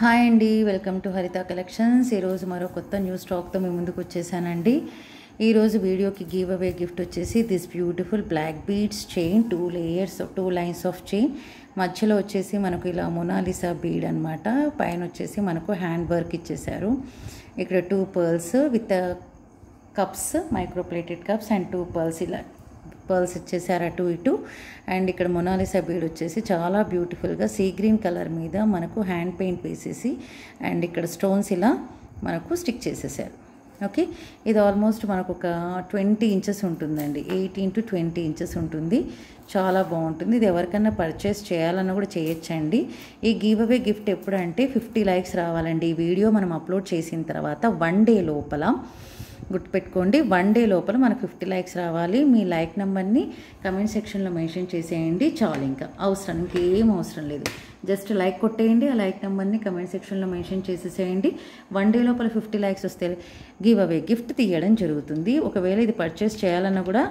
Hi అండి, welcome to హరిత collections. ఈరోజు మరో కొత్త న్యూ స్టాక్తో మీ ముందుకు వచ్చేసానండి. ఈరోజు వీడియోకి గివ్ అవే గిఫ్ట్ వచ్చేసి this beautiful black beads chain, 2 lines of chain. మధ్యలో వచ్చేసి మనకు ఇలా మొనాలిసా బీడ్ అనమాట. పైన వచ్చేసి మనకు హ్యాండ్ వర్క్ ఇచ్చేసారు. ఇక్కడ 2 pearls with cups, microplated cups and 2 pearls, ఇలా పర్ల్స్ ఇచ్చేసారు అటు ఇటు. అండ్ ఇక్కడ మొనాలిసా బీడ్ వచ్చేసి చాలా బ్యూటిఫుల్గా సీ గ్రీన్ కలర్ మీద మనకు హ్యాండ్ పెయింట్ వేసేసి అండ్ ఇక్కడ స్టోన్స్ ఇలా మనకు స్టిక్ చేసేసారు. ఓకే, ఇది ఆల్మోస్ట్ మనకు ఒక 20 ఇంచెస్ ఉంటుందండి, 18 to 20 ఇంచెస్ ఉంటుంది. చాలా బాగుంటుంది. ఇది ఎవరికైనా పర్చేస్ చేయాలన్నా కూడా చేయొచ్చండి. ఈ గివ్ అవే గిఫ్ట్ ఎప్పుడంటే 50 లైక్స్ రావాలండి. ఈ వీడియో మనం అప్లోడ్ చేసిన తర్వాత 1 డే లోపల, గుర్తుపెట్టుకోండి, 1 డే లోపల మనకు 50 లైక్స్ రావాలి. మీ లైక్ నెంబర్ని కమెంట్ సెక్షన్లో మెన్షన్ చేసేయండి చాలు. ఇంకా ఇంకేం అవసరం లేదు. జస్ట్ లైక్ కొట్టేయండి. ఆ లైక్ నెంబర్ని కమెంట్ సెక్షన్లో మెన్షన్ చేసేసేయండి. 1 డే లోపల 50 లైక్స్ వస్తే గివ్ అవే గిఫ్ట్ తీయడం జరుగుతుంది. ఒకవేళ ఇది పర్చేస్ చేయాలన్నా కూడా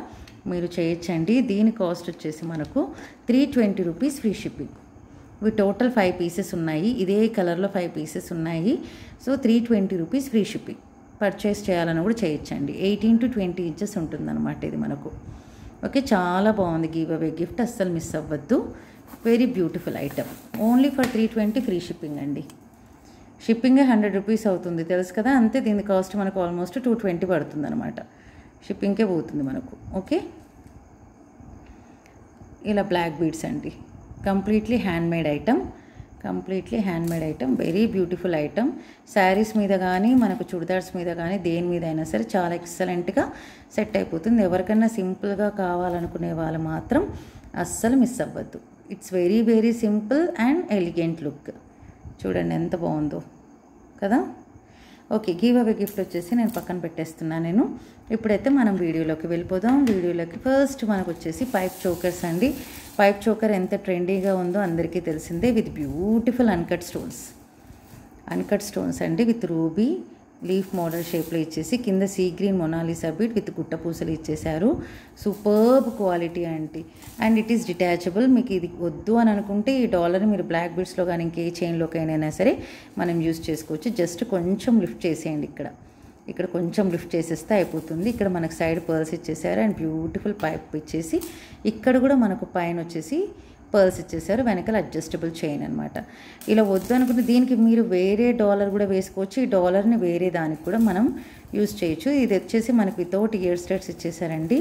మీరు చేయొచ్చండి. దీని కాస్ట్ వచ్చేసి మనకు 320 రూపీస్ ఫ్రీ షిప్పింగ్. ఇవి టోటల్ 5 పీసెస్ ఉన్నాయి. ఇదే కలర్లో 5 పీసెస్ ఉన్నాయి. So 320 rupees free shipping. Purchase చేయాలని కూడా చేయొచ్చండి. 18 to 20 ఇంచెస్ ఉంటుందన్నమాట ఇది మనకు. ఓకే, చాలా బాగుంది గివ్ అవే గిఫ్ట్, అస్సలు మిస్ అవ్వద్దు. Very beautiful item. Only for 320 free shipping అండి. షిప్పింగే 100 రూపీస్ అవుతుంది, తెలుసు కదా. అంతే, దీని కాస్ట్ మనకు ఆల్మోస్ట్ 220 పడుతుంది అనమాట. షిప్పింగ్కే పోతుంది మనకు. ఓకే, ఇలా బ్లాక్ బీడ్స్ అండి. Completely handmade item. Very beautiful item. Saris మీద కానీ మనకు చుడిదార్స్ మీద కానీ దేని మీద అయినా సరే చాలా ఎక్సలెంట్గా సెట్ అయిపోతుంది. ఎవరికైనా సింపుల్గా కావాలనుకునే వాళ్ళు మాత్రం అస్సలు మిస్ అవ్వద్దు. It's very very simple and elegant look. చూడండి ఎంత బాగుందో కదా. ఓకే, గివ్ అవే గిఫ్ట్ వచ్చేసి నేను పక్కన పెట్టేస్తున్నాను. ఇప్పుడైతే మనం వీడియోలోకి వెళ్ళిపోదాం. వీడియోలోకి ఫస్ట్ మనకు వచ్చేసి పైప్ చోకర్స్ అండి. పైప్ చోకర్ ఎంత ట్రెండీగా ఉందో అందరికీ తెలిసిందే. విత్ బ్యూటిఫుల్ అన్కట్ స్టోన్స్ అండి. విత్ రూబీ లీఫ్ మోడల్ షేప్లో ఇచ్చేసి కింద sea green Mona Lisa beat with గుట్ట పూసలు ఇచ్చేసారు. సూపర్బ్ క్వాలిటీ అండి. And it is detachable. మీకు ఇది వద్దు అని అనుకుంటే ఈ డాలర్ని మీరు బ్లాక్ బీడ్స్లో కానీ ఇంకే చైన్లోకైనా సరే మనం యూజ్ చేసుకోవచ్చు. జస్ట్ కొంచెం లిఫ్ట్ చేసేయండి. ఇక్కడ కొంచెం లిఫ్ట్ చేసేస్తే అయిపోతుంది. ఇక్కడ మనకు సైడ్ పర్ల్స్ ఇచ్చేసారు అండ్ బ్యూటిఫుల్ పైప్ ఇచ్చేసి ఇక్కడ కూడా మనకు పైన వచ్చేసి పర్ల్స్ ఇచ్చేసారు. వెనకాల అడ్జస్టబుల్ చైన్ అనమాట. ఇలా వద్దు అనుకుంటే దీనికి మీరు వేరే డాలర్ కూడా వేసుకోవచ్చు. ఈ డాలర్ని వేరే దానికి కూడా మనం యూజ్ చేయొచ్చు. ఇది వచ్చేసి మనకి వితౌట్ ఇయర్ స్టడ్స్ ఇచ్చేసారండి.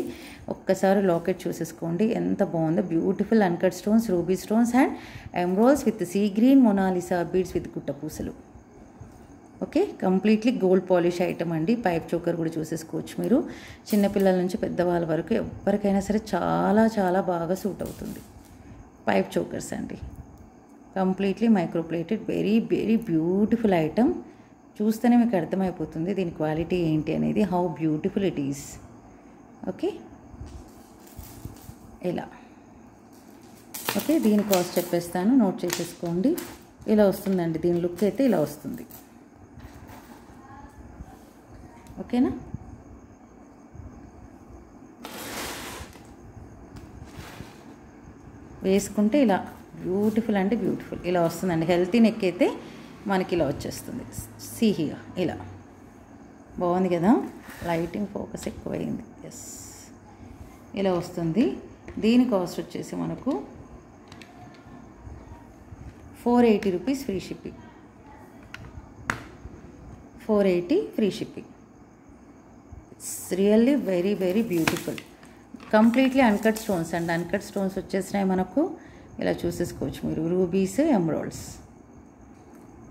ఒక్కసారి లాకెట్ చూసేసుకోండి ఎంత బాగుందో. Beautiful uncut stones, ruby stones and emeralds with sea green Mona Lisa beads with గుట్ట పూసలు. Okay, completely gold polish item అండి. పైప్ చోకర్ కూడా చూసేసుకోవచ్చు మీరు. చిన్నపిల్లల నుంచి పెద్దవాళ్ళ వరకు ఎవరికైనా సరే చాలా చాలా బాగా సూట్ అవుతుంది. పైప్ చోకర్స్ అండి. Completely microplated. Very very beautiful item. చూస్తేనే మీకు అర్థమైపోతుంది దీని క్వాలిటీ ఏంటి అనేది, how beautiful it is. Okay, ఇలా. ఓకే, దీని కాస్ట్ చెప్పేస్తాను, నోట్ చేసేసుకోండి. ఇలా వస్తుందండి. దీని లుక్ అయితే ఇలా వస్తుంది. ఓకేనా. వేసుకుంటే ఇలా బ్యూటిఫుల్ అంటే బ్యూటిఫుల్ ఇలా వస్తుందండి. హెల్తీ నెక్ అయితే మనకి ఇలా వచ్చేస్తుంది. సీహిగా ఇలా బాగుంది కదా. లైటింగ్ ఫోకస్ ఎక్కువైంది. ఎస్, ఇలా వస్తుంది. దీని కాస్ట్ వచ్చేసి మనకు 480 rupees free shipping. 480 free shipping. It's really very very beautiful. Completely uncut stones and uncut stones వచ్చేసినాయి మనకు. ఇలా చూసేసుకోవచ్చు మీరు. రూబీస్, ఎమరాల్డ్స్,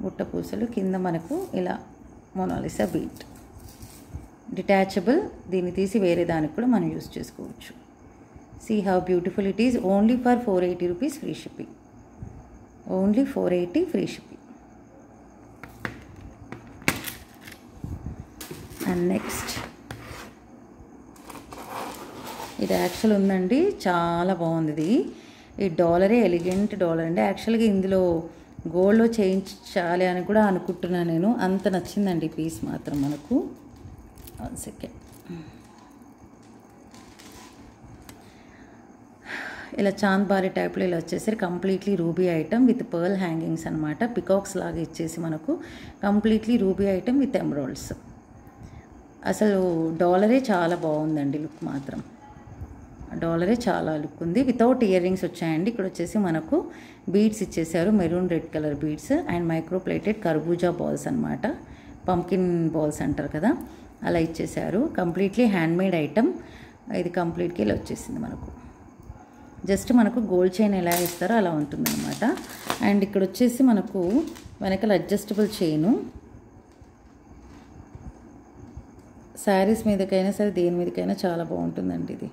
గుట్ట పూసలు, కింద మనకు ఇలా మొనాలిసా బీట్. డిటాచబుల్. దీన్ని తీసి వేరే దానికి కూడా మనం యూజ్ చేసుకోవచ్చు. See how beautiful it is. Only for 480 rupees free shipping. Only 480 free shipping. And next ఇది యాక్చువల్ ఉందండి, చాలా బాగుంది ఇది. ఈ డాలరే ఎలిగెంట్ డాలర్ అండి. యాక్చువల్గా ఇందులో గోల్డ్లో చేయించాలి అని కూడా అనుకుంటున్నాను నేను. అంత నచ్చిందండి పీస్ మాత్రం మనకు. 1 సెకండ్. ఇలా చాంద్బారి టైప్లో ఇలా వచ్చేసరి completely ruby item with pearl hangings అనమాట. పికాక్స్ లాగా ఇచ్చేసి మనకు completely ruby item with emeralds. అసలు డాలరే చాలా బాగుందండి, లుక్ మాత్రం డాలరే చాలా లుక్ ఉంది. వితౌట్ ఇయర్ రింగ్స్ వచ్చాయండి. ఇక్కడ వచ్చేసి మనకు బీడ్స్ ఇచ్చేసారు, maroon red colour beads and micro plated కర్బూజా బాల్స్ అనమాట. పంకిన్ బాల్స్ అంటారు కదా, అలా ఇచ్చేసారు. కంప్లీట్లీ హ్యాండ్మేడ్ ఐటమ్ ఇది. కంప్లీట్గా ఇలా వచ్చేసింది మనకు. జస్ట్ మనకు గోల్డ్ చైన్ ఎలా ఇస్తారో అలా ఉంటుందన్నమాట. అండ్ ఇక్కడ వచ్చేసి మనకు వెనకాల అడ్జస్టబుల్ చైను. శారీస్ మీదకైనా సరే దేని మీదకైనా చాలా బాగుంటుందండి ఇది.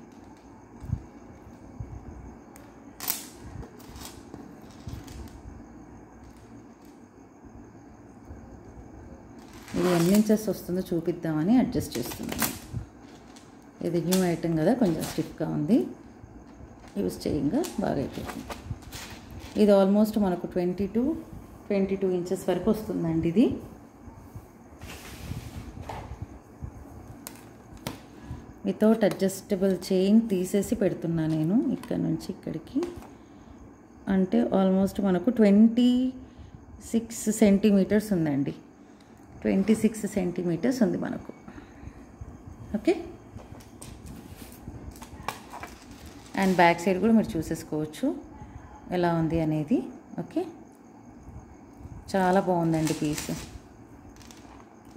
ఇది ఎన్ని ఇంచెస్ వస్తుందో చూపిద్దామని అడ్జస్ట్ చేస్తున్నాను. ఇది న్యూ ఐటమ్ కదా, కొంచెం స్టిఫ్గా ఉంది. యూజ్ చేయంగా బాగా అయిపోతుంది. ఇది ఆల్మోస్ట్ మనకు 22 ఇంచెస్ వరకు వస్తుందండి ఇది. వితౌట్ అడ్జస్టబుల్ చైన్ తీసేసి పెడుతున్నా నేను ఇక్కడ నుంచి ఇక్కడికి. అంటే ఆల్మోస్ట్ మనకు 26 సెంటీమీటర్స్ ఉందండి. 26 సెంటీమీటర్స్ ఉంది మనకు. ఓకే, అండ్ బ్యాక్ సైడ్ కూడా మీరు చూసేసుకోవచ్చు ఎలా ఉంది అనేది. ఓకే, చాలా బాగుందండి పీస్,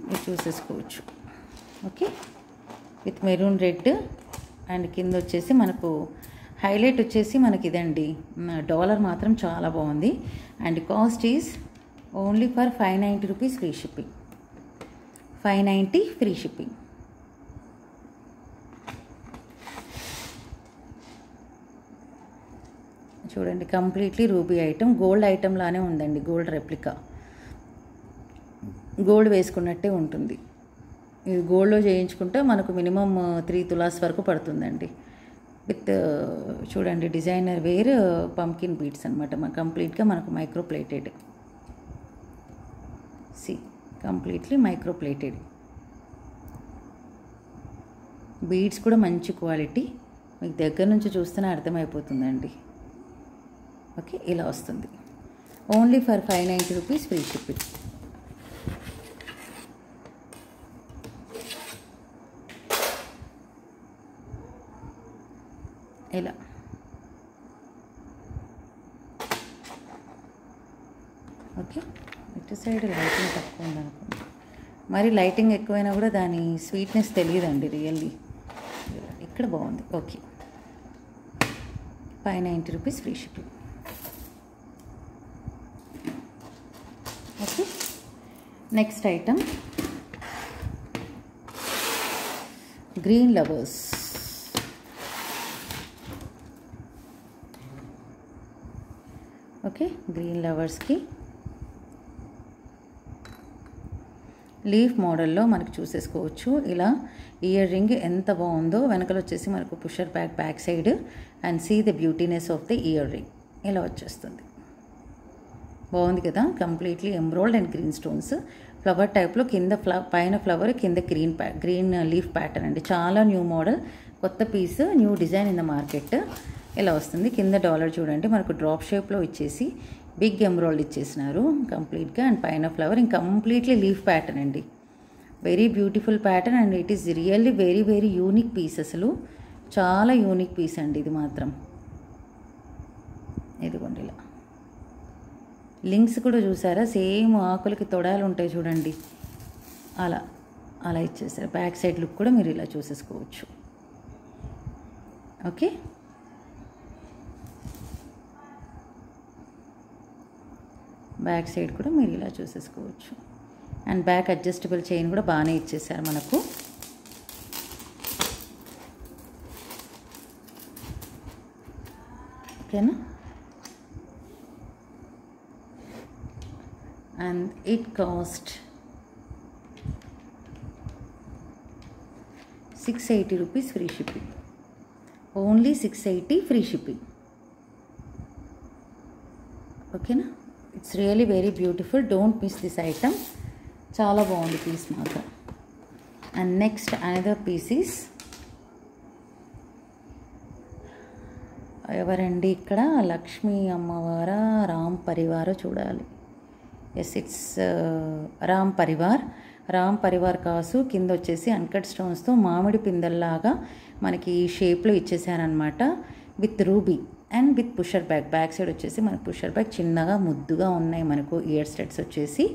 మీరు చూసేసుకోవచ్చు. Okay, with maroon red and కింద వచ్చేసి మనకు హైలైట్ వచ్చేసి మనకి ఇదండి, డాలర్ మాత్రం చాలా బాగుంది. And cost is only for 590 rupees free shipping. 590 free shipping. చూడండి, completely ruby item. Gold item లానే ఉందండి, గోల్డ్ రెప్లికా. గోల్డ్ వేసుకున్నట్టే ఉంటుంది. ఇది గోల్డ్లో చేయించుకుంటే మనకు మినిమం 3 తులాస్ వరకు పడుతుందండి. విత్ చూడండి డిజైనర్ వేర్ పంకిన్ బీడ్స్ అనమాట. కంప్లీట్గా మనకు micro plated. Completely micro plated. Beads కూడా మంచి క్వాలిటీ, మీకు దగ్గర నుంచి చూస్తేనే అర్థమైపోతుందండి. ఓకే, ఇలా వస్తుంది. Only for 590 rupees free shipping. ఇలా ఓకే. ఇటు సైడ్ లైటింగ్ తక్కువ ఉందనుకోండి, మరి లైటింగ్ ఎక్కువైనా కూడా దాని స్వీట్నెస్ తెలియదండి రియల్లీ. ఇక్కడ బాగుంది. Okay, 590 rupees free shipping. Okay, next item green lovers. Okay, green లవర్స్కి లీఫ్ మోడల్లో మనకు చూసేసుకోవచ్చు. ఇలా ఇయర్ రింగ్ ఎంత బాగుందో. వెనకలు వచ్చేసి మనకు pusher back side and see the beautiness of the earring ఇలా వచ్చేస్తుంది. బాగుంది కదా, completely embroid and green stones flower టైప్లో. కింద పైన ఫ్లవర్, కింద గ్రీన్ లీఫ్ ప్యాటర్న్ అండి. చాలా న్యూ మోడల్, కొత్త piece, new design in the market. ఇలా వస్తుంది. కింద డాలర్ చూడండి మనకు డ్రాప్ షేప్లో ఇచ్చేసి బిగ్ ఎంబ్రాయిడ్ ఇచ్చేసినారు కంప్లీట్గా. అండ్ పైన ఫ్లవర్, ఇంక కంప్లీట్లీ లీఫ్ ప్యాటర్న్ అండి. Very beautiful pattern and it is really very very unique piece. అసలు చాలా యూనిక్ పీస్ అండి ఇది మాత్రం. ఇదిగోండి ఇలా లింక్స్ కూడా చూసారా, సేమ్ ఆకులకి తొడాలు ఉంటాయి చూడండి, అలా అలా ఇచ్చేసారు. బ్యాక్ సైడ్ లుక్ కూడా మీరు ఇలా చూసేసుకోవచ్చు. ఓకే, బ్యాక్ సైడ్ కూడా మీరు ఇలా చూసేసుకోవచ్చు. అండ్ బ్యాక్ అడ్జస్టబుల్ చైన్ కూడా బాగానే ఇచ్చేసారు మనకు. ఓకేనా, and it cost 680 rupees free shipping. Only 680 free shipping. Okay na, it's really very beautiful. Don't miss this item. Chala baagundi piece maatram. And next another piece is ఎవరండి ఇక్కడ? లక్ష్మీ అమ్మవారా రామ్ పరివారో చూడాలి. Yes, it's Ram Parivar. Ram Parivar కాసు కింద వచ్చేసి అన్కట్ స్టోన్స్తో మామిడి పిందల్లాగా మనకి ఈ షేప్లో ఇచ్చేసారనమాట. With ruby and with pusher back. Back side వచ్చేసి మనకు పుషర్ బ్యాక్ చిన్నగా ముద్దుగా ఉన్నాయి. మనకు ఇయర్ స్టెడ్స్ వచ్చేసి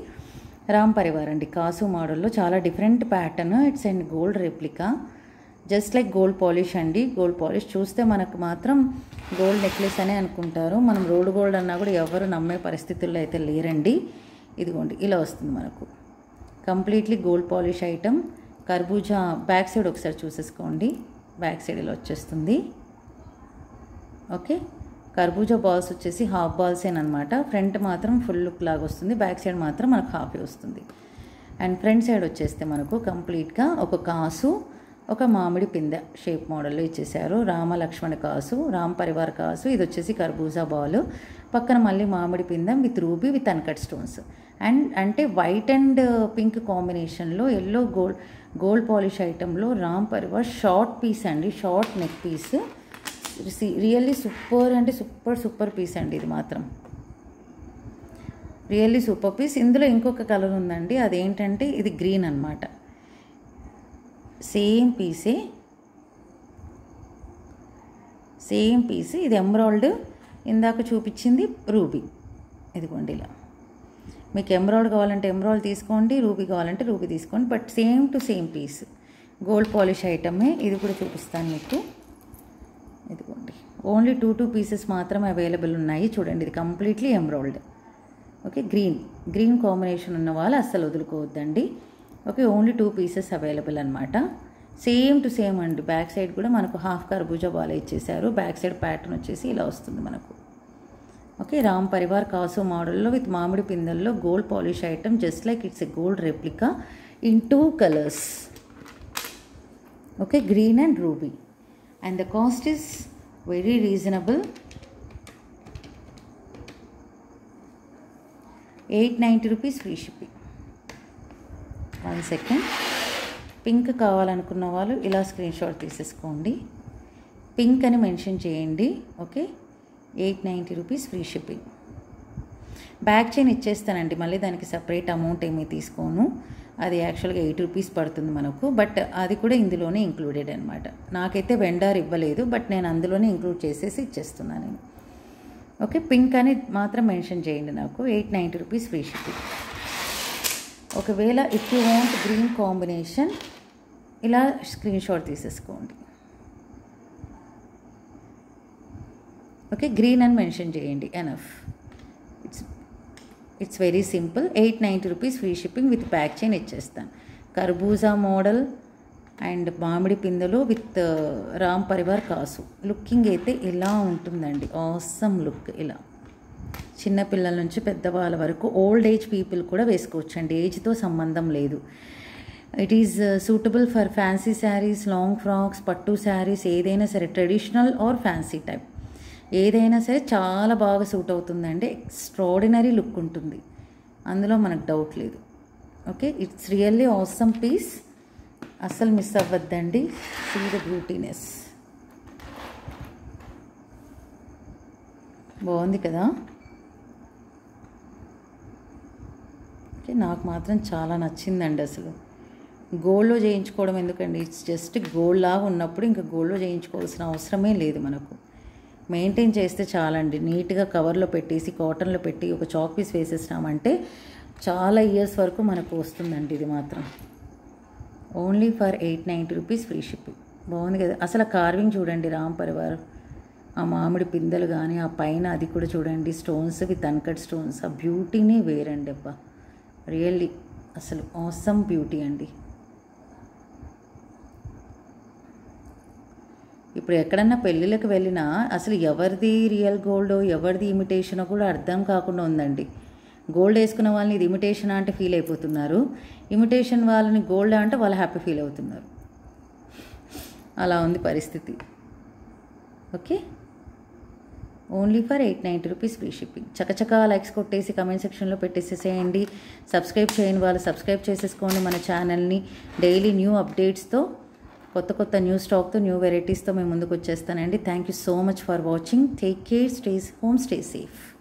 రామ్ పరివార్ అండి. కాసు మోడల్లో చాలా different pattern. It's and gold replica, just like gold polish అండి. గోల్డ్ పాలిష్ చూస్తే మనకు మాత్రం గోల్డ్ నెక్లెస్ అనే అనుకుంటారు. మనం రోడ్ గోల్డ్ అన్నా కూడా ఎవరు నమ్మే పరిస్థితుల్లో అయితే లేరండి. ఇదిగోండి ఇలా వస్తుంది మనకు కంప్లీట్లీ గోల్డ్ పాలిష్ ఐటమ్. కర్బూజా బ్యాక్ సైడ్ ఒకసారి చూసేసుకోండి. బ్యాక్ సైడ్ ఇలా వచ్చేస్తుంది. ఓకే, కర్బూజా బాల్స్ వచ్చేసి హాఫ్ బాల్సేనమాట. ఫ్రంట్ మాత్రం ఫుల్ లుక్ లాగా వస్తుంది, బ్యాక్ సైడ్ మాత్రం మనకు హాఫే వస్తుంది. అండ్ ఫ్రంట్ సైడ్ వచ్చేస్తే మనకు కంప్లీట్గా ఒక కాసు, ఒక మామిడి పిందె షేప్ మోడల్లో ఇచ్చేసారు. రామ లక్ష్మణ కాసు, రామ్ పరివార్ కాసు. ఇది వచ్చేసి కర్బూజా బాల్, పక్కన మళ్ళీ మామిడి పిందె with ruby with uncut stones. And అంటే వైట్ అండ్ పింక్ కాంబినేషన్లో ఎల్లో గోల్డ్ పాలిష్ ఐటెంలో రామ్ పరివార్ షార్ట్ పీస్ అండి, short neck piece. Really super అంటే సూపర్ పీస్ అండి. ఇది మాత్రం రియల్లీ సూపర్ పీస్. ఇందులో ఇంకొక కలర్ ఉందండి, అదేంటంటే ఇది గ్రీన్ అనమాట. సేమ్ పీసే, ఇది ఎమరాల్డ్. ఇందాక చూపించింది రూబీ. ఇదిగోండి ఇలా. మీకు ఎమరాల్డ్ కావాలంటే ఎమరాల్డ్ తీసుకోండి, రూబీ కావాలంటే రూబీ తీసుకోండి. But same to same piece, gold polish ఐటమే. ఇది కూడా చూపిస్తాను మీకు. ఇదిగోండి, ఓన్లీ 2 పీసెస్ మాత్రమే అవైలబుల్ ఉన్నాయి. చూడండి, ఇది completely emerald. Okay, green combination ఉన్న వాళ్ళు అస్సలు వదులుకోవద్దండి. ఓకే, ఓన్లీ 2 పీసెస్ అవైలబుల్ అనమాట. సేమ్ టు సేమ్ అండి. బ్యాక్ సైడ్ కూడా మనకు హాఫ్ కర్బూజా బాల్ ఇచ్చేసారు. బ్యాక్ సైడ్ ప్యాటర్న్ వచ్చేసి ఇలా వస్తుంది మనకు. ఓకే, రామ్ పరివార్ కాసు మోడల్లో విత్ మామిడి పిందల్లో gold polish item, just like it's a gold replica in 2 colours. Okay, green and ruby. And the cost is very reasonable. 890 rupees free shipping. 1 second. Pink కావాలనుకున్న వాళ్ళు ఇలా స్క్రీన్ షాట్ తీసేసుకోండి, పింక్ అని mention చేయండి. Okay, 890 rupees free shipping. Back chain ఇచ్చేస్తానండి, మళ్ళీ దానికి separate amount ఏమీ తీసుకోను. అది యాక్చువల్గా 8 రూపీస్ పడుతుంది మనకు, బట్ అది కూడా ఇందులోనే ఇంక్లూడెడ్ అనమాట. నాకైతే వెండర్ ఇవ్వలేదు, బట్ నేను అందులోనే ఇంక్లూడ్ చేసేసి ఇచ్చేస్తున్నాను నేను. ఓకే, పింక్ అని మాత్రం మెన్షన్ చేయండి నాకు. 890 రూపీస్ ఫ్రీ షిప్పింగ్. ఒకవేళ if you want green combination, ఇలా స్క్రీన్ షాట్ తీసేసుకోండి. ఓకే, గ్రీన్ అని మెన్షన్ చేయండి, enough. It's very simple. 890 rupees free shipping with back chain ఇచ్చేస్తాను. కర్బూజా మోడల్ అండ్ మామిడి పిందెలు విత్ రామ్ పరివార్ కాసు. లుకింగ్ అయితే ఇలా ఉంటుందండి, ఆసమ్ లుక్. ఇలా చిన్నపిల్లల నుంచి పెద్దవాళ్ళ వరకు ఓల్డ్ ఏజ్ పీపుల్ కూడా వేసుకోవచ్చండి, ఏజ్తో సంబంధం లేదు. It is suitable for fancy saris, long frocks, పట్టు శారీస్, ఏదైనా సరే, ట్రెడిషనల్ ఆర్ ఫ్యాన్సీ టైప్ ఏదైనా సరే చాలా బాగా సూట్ అవుతుందండి. ఎక్స్ట్రాడినరీ లుక్ ఉంటుంది, అందులో మనకు డౌట్ లేదు. Okay, it's really awesome piece. అస్సలు మిస్ అవ్వద్దండి. See the beautiness. బాగుంది కదా. ఓకే, నాకు మాత్రం చాలా నచ్చిందండి. అసలు గోల్డ్లో చేయించుకోవడం ఎందుకండి, ఇట్స్ జస్ట్ గోల్డ్ లాగా ఉన్నప్పుడు ఇంకా గోల్డ్లో చేయించుకోవాల్సిన అవసరమే లేదు. మనకు మెయింటైన్ చేస్తే చాలండి. నీట్గా కవర్లో పెట్టేసి కాటన్లో పెట్టి ఒక చాక్ పీస్ వేసేసినామంటే చాలా ఇయర్స్ వరకు మనకు వస్తుందండి. ఇది మాత్రం only for 890 rupees free shipping. బాగుంది కదా. అసలు కార్వింగ్ చూడండి, రామ్ పరివార్, ఆ మామిడి పిందెలు కానీ ఆ పైన అది కూడా చూడండి, స్టోన్స్ విత్ అన్కట్ స్టోన్స్. ఆ బ్యూటీనే వేరండి అబ్బా, రియల్లీ అసలు ఆసమ్ బ్యూటీ అండి. ఇప్పుడు ఎక్కడన్నా పెళ్ళిళ్ళకి వెళ్ళినా అసలు ఎవరిది రియల్ గోల్డో ఎవరిది ఇమిటేషనో కూడా అర్థం కాకుండా ఉందండి. గోల్డ్ వేసుకున్న వాళ్ళని ఇది ఇమిటేషనా అంటే ఫీల్ అయిపోతున్నారు, ఇమిటేషన్ వాళ్ళని గోల్డ్ అంటే వాళ్ళు హ్యాపీ ఫీల్ అవుతున్నారు. అలా ఉంది పరిస్థితి. Okay, only for 890 rupees free shipping. చకచకా లైక్స్ కొట్టేసి కమెంట్ సెక్షన్లో పెట్టేసేసేయండి. సబ్స్క్రైబ్ చేయని వాళ్ళు సబ్స్క్రైబ్ చేసేసుకోండి మన ఛానల్ని. డైలీ న్యూ అప్డేట్స్తో కొత్త కొత్త న్యూ స్టాక్తో న్యూ వెరైటీస్తో మేము ముందుకు వచ్చేస్తానండి. Thank you so much for watching. Take care, stay home, stay safe.